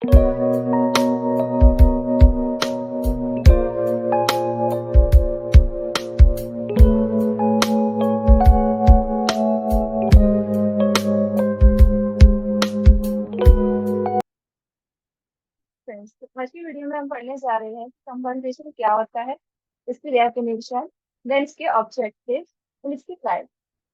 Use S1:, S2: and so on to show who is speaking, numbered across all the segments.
S1: Friends, तो आज की वीडियो में हम पढ़ने जा रहे हैं कंपनसेशन क्या होता है, इसकी डेफिनेशन, देन इसके ऑब्जेक्टिव और इसकी टाइप।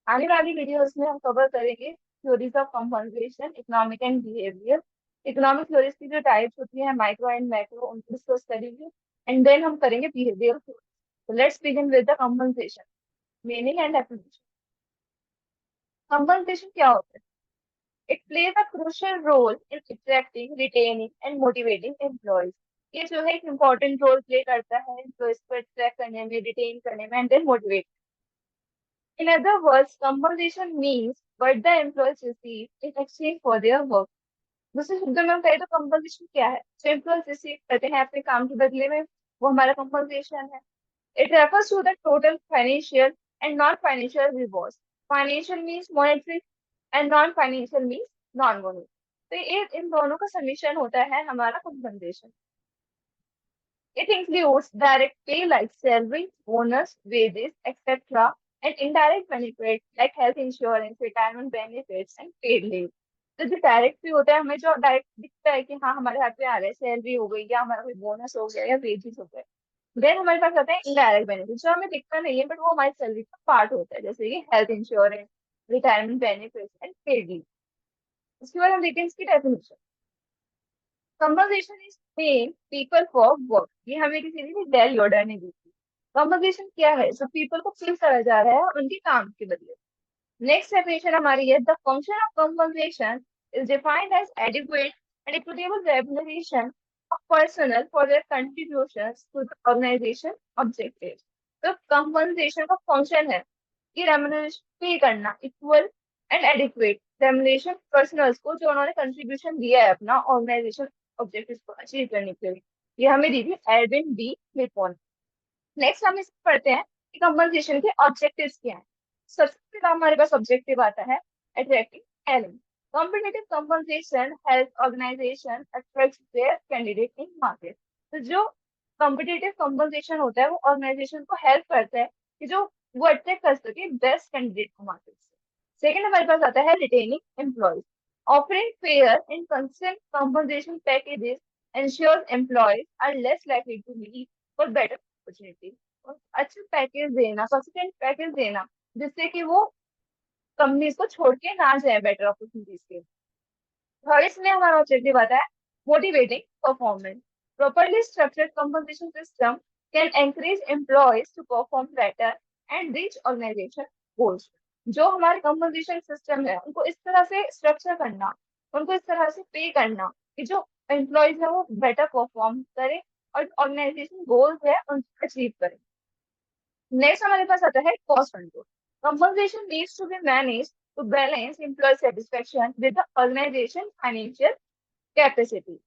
S1: आने वाली वीडियोस में हम कवर करेंगे theories of compensation, economic and behaviour. Economic theories की जो टाइप्स होती है माइक्रो एंड मैक्रो, उनको डिस्कस करेंगे एंड देन हम करेंगे बिहेवियर थ्योरी। तो let's begin with the compensation, meaning and definition. Compensation क्या होता है? It plays a crucial role in attracting, retaining and motivating employees. ये जो है एक इम्पोर्टेंट रोल प्ले करता है एम्प्लॉयज को अट्रैक्ट करने में, रिटेन करने में and then motivate. In other words, compensation means what the employees receive in exchange for their work. दूसरे शब्दों में हम कहें तो कंपनसेशन क्या है? जो एम्प्लॉयज रिसीव करते हैं अपने काम के बदले में, वो हमारा कंपनसेशन है। It refers to the total financial and non-financial rewards. Financial means monetary and non-financial means non-monetary. तो ये इन दोनों का समीशन होता है हमारा compensation. It includes direct pay like salary, bonus, wages, etc. and indirect benefits like health insurance, retirement benefits and paid leave. तो जो direct पे होता है, हमें जो डायरेक्ट दिखता है कि हाँ हमारे हाथ पे आ रहा है, सैलरी हो गई या हमारा कोई बोनस हो गया या वेजेस हो गए। देन हमारे पास आता है इनडायरेक्ट बेनिफिट, जो हमें दिखता नहीं है बट वो हमारी सैलरी का पार्ट होता है, जैसे कि health insurance, retirement benefits and paid leave. इसके बाद हम देखते हैं इसकी definition. Compensation is paying people for work. ये हमें किसी ने डेल ऑर्डर नहीं दी थी। कंपनसेशन क्या है? जो पीपल को पे करा जा रहा है उनके काम के बदले। नेक्स्ट डेफिनेशन हमारी है, the function of compensation is defined as adequate and equitable remuneration of personnel for their contributions to the organization objectives. तो compensation का function है कि remuneration पे करना, equal and adequate remuneration personals को जो उन्होंने contribution दिया है अपना organization objectives को achieve करने के लिए। ये हमें दी थी एडविन बी लिपोन। नेक्स्ट हम इस पढ़ते हैं कि कंपनसेशन के ऑब्जेक्टिव्स क्या हैं। सबसे पहला हमारे पास ऑब्जेक्टिव आता है attracting talent. Competitive compensation help organisation attract their candidate in market. तो जो कॉम्पिटिटिव कंपनसेशन होता है वो ऑर्गेनाइजेशन को हेल्प करता है कि जो वो अट्रैक्ट कर सके बेस्ट कैंडिडेट को मार्केट से। सेकेंड हमारे पास आता है retaining employees. Offering fair and consistent compensation packages ensures employees are less likely to leave for better opportunity. और अच्छे पैकेज देना, सफिशिएंट पैकेज देना, जिससे कि वो कंपनीज को छोड़ के ना जाए बेटर अपॉर्चुनिटीज के। और इसमें हमारा ऑब्जेक्टिव आता है motivating performance. Properly structured compensation system can encourage employees to perform better and reach organisation goals. जो हमारे कंपनसेशन सिस्टम है उनको इस तरह से स्ट्रक्चर करना, उनको इस तरह से पे करना कि जो एम्प्लॉयज है वो बेटर परफॉर्म करे और ऑर्गेनाइजेशन गोल्स है उनको अचीव करे। नेक्स्ट हमारे पास आता है cost control. Compensation needs to be manage to balance employ satisfaction with the organisation financial capacity.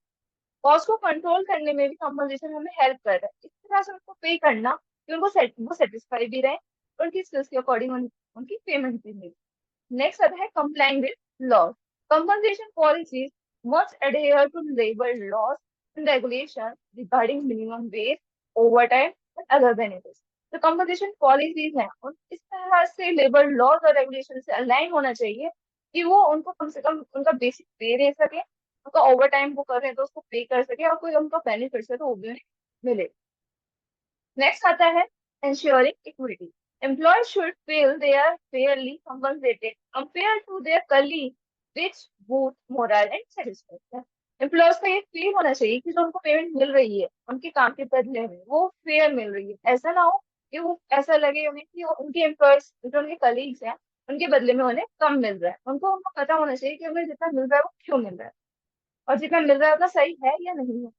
S1: Cost को कंट्रोल करने में भी कंपनसेशन हमें हेल्प कर रहा है, इस तरह से उनको पे करना कि उनको वो सेटिस्फाई भी रहे, उनकी स्किल्स के अकॉर्डिंग उनकी पेमेंट भी मिले। नेक्स्ट आता है complying with laws. Compensation policies must adhere to labor laws and regulations regarding minimum wage, overtime and other benefits. तो कंपनसेशन पॉलिसीज हैं उन इस तरह से लेबर लॉज और रेगुलेशन से अलाइन होना चाहिए कि वो उनको कम से कम उनका बेसिक पे दे सके, उनका ओवर टाइम वो कर रहे हैं तो उसको पे कर सके और कोई उनका बेनिफिट है तो वो भी उन्हें मिले। नेक्स्ट आता है ensuring equity. Employees should feel they are fairly compensated compared to their colleagues, which boost morale and satisfaction. Employees को ये फील होना चाहिए कि जो उनको पेमेंट मिल रही है उनके काम के बदले में वो फेयर मिल रही है। ऐसा ना हो कि वो ऐसा लगे उन्हें कि उनके एम्प्लॉयज जो उनके कलीग्स हैं उनके बदले में उन्हें कम मिल रहा है। उनको उनको पता होना चाहिए कि उन्हें जितना मिल रहा है वो क्यों मिल रहा है और जितना मिल रहा है उतना सही है या नहीं है।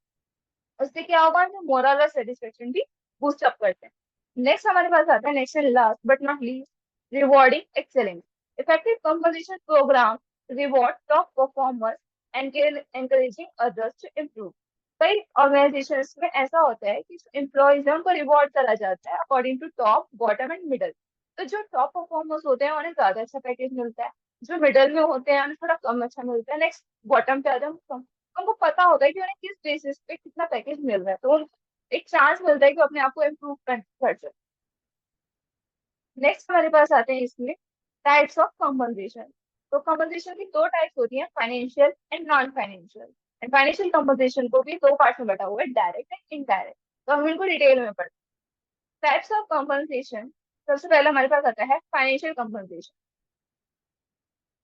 S1: उससे क्या होगा कि मोरल और सेटिस्फेक्शन भी बूस्ट अप करते हैं। नेक्स्ट हमारे पास आता है, next and last but not least, rewarding excellence. Effective composition program reward top performers and encouraging others to improve. कई ऑर्गेनाइजेशंस में ऐसा होता है कि एम्प्लॉयज है उनको रिवॉर्ड करा जाता है according to top, bottom and middle. तो जो टॉप परफॉर्मर्स होते हैं उन्हें ज्यादा अच्छा पैकेज मिलता है, जो मिडल में होते हैं उन्हें थोड़ा कम अच्छा मिलता है, नेक्स्ट बॉटम पे आते हैं उनको पता होता है कि उन्हें किस बेसिस पे कितना पैकेज मिल रहा है, तो एक चांस मिलता है कि वो अपने आप को इम्प्रूव कर सकते। नेक्स्ट हमारे पास आते हैं इसमें टाइप्स ऑफ कंपनसेशन। तो कंपनसेशन की दो टाइप्स होती हैं, financial and non financial. And financial compensation को भी दो पार्ट में बटा हुआ है, डायरेक्ट एंड इनडायरेक्ट। तो हम इनको डिटेल में पढ़ते हैं। टाइप्स ऑफ कंपनसेशन, सबसे पहले हमारे पास आता है फाइनेंशियल कंपनसेशन।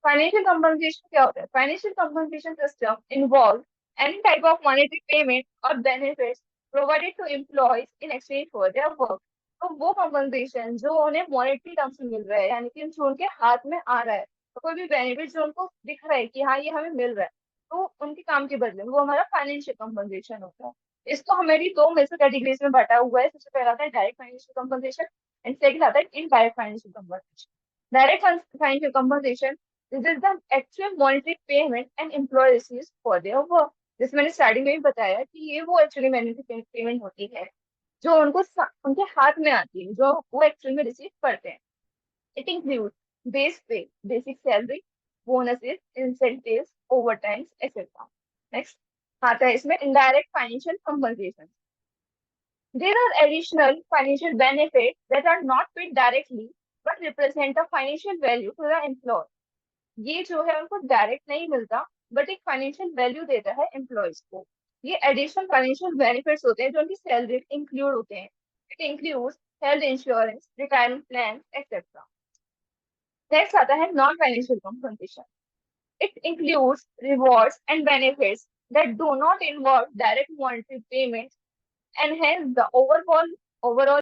S1: फाइनेंशियल कंपनसेशन क्या होता है? Financial compensation system involve any type of monetary payment or benefits provided to employees in exchange for their work. तो वो कंपनसेशन जो उन्हें मॉनेटरी टर्म्स में मिल रहा है, यानी कि जो उनके हाथ में आ रहा है, तो कोई भी बेनिफिट जो उनको दिख रहा है कि हाँ ये हमें मिल रहा है, तो उनके काम के बदले में वो हमारा फाइनेंशियल कंपनसेशन होता है। इसको हमारी दो मेजर कैटेगरीज में बांटा हुआ है। सबसे पहला आता है direct financial compensation and second आता है indirect financial compensation. Direct financial compensation, this is the actual monetary payment and employ receives for their work. जैसे मैंने स्टार्टिंग में भी बताया कि ये वो एक्चुअली मॉनेटरी पेमेंट होती है जो उनको उनके हाथ में आती है, जो वो एक्चुअल में रिसीव करते हैं। It include base pay, basic salary, bonuses, incentives, overtimes etcetera. Next आता है इसमें indirect financial compensation. There are additional financial benefits that are not paid directly but represent a financial value to the employer. ये जो है उनको direct नहीं मिलता, but एक फाइनेंशियल वैल्यू देता है एम्प्लॉयज को। ये एडिशनल फाइनेंशियल बेनिफिट्स होते हैं जो उनकी सैलरी इंक्लूड होते हैं। It includes health insurance, retirement plan etcetera. Next आता है non financial compensation. It includes rewards and benefits that do not involve direct monetary payments and hence the overall